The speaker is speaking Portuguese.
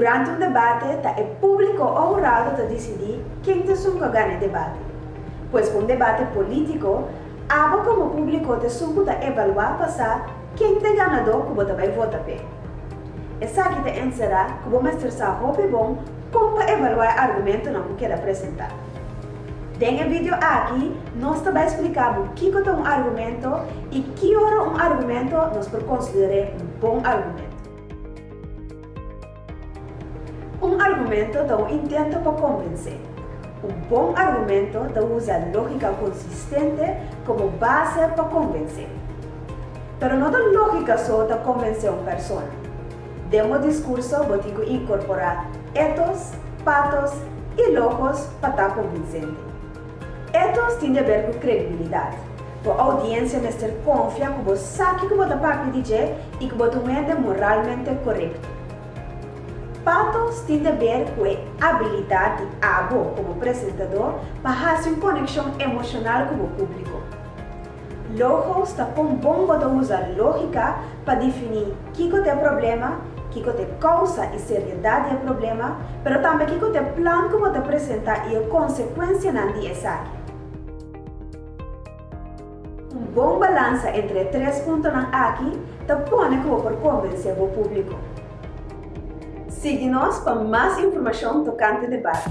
Durante um debate, é público ou honrado de decidir quem te sunca ganha debate. Pois com um debate político, aba como público te sunca de evaluar passar quem te ganador que você vai votar pe. Essa aqui te encerrar que você mostrar roupa bom como para evaluar argumento não que quer apresentar. Nesse vídeo aqui, nós também explicamos o que é um argumento e que hora um argumento nós por considerar um bom argumento. Um argumento dá um intento para convencer. Um bom argumento dá usa lógica consistente como base para convencer. Pero não dá lógica só para convencer uma pessoa. Demo discurso botigo incorporar ethos, patos e logos para estar convincente. Ethos tem a ver com credibilidade. A audiência mestre confia que você sabe que você pode dizer e que você é moralmente correto. Patos tem a ver com a habilidade de abo como apresentador para fazer uma conexão emocional com o público. Logos está com bom para usar lógica para definir o que é o problema, o que é a causa e seriedade do problema, mas também o que é o plano que você apresentar e a consequência dessa. Um bom balanço entre três pontos aqui está põe como por convencer o público. Siga-nos para mais informação tocante ao debate.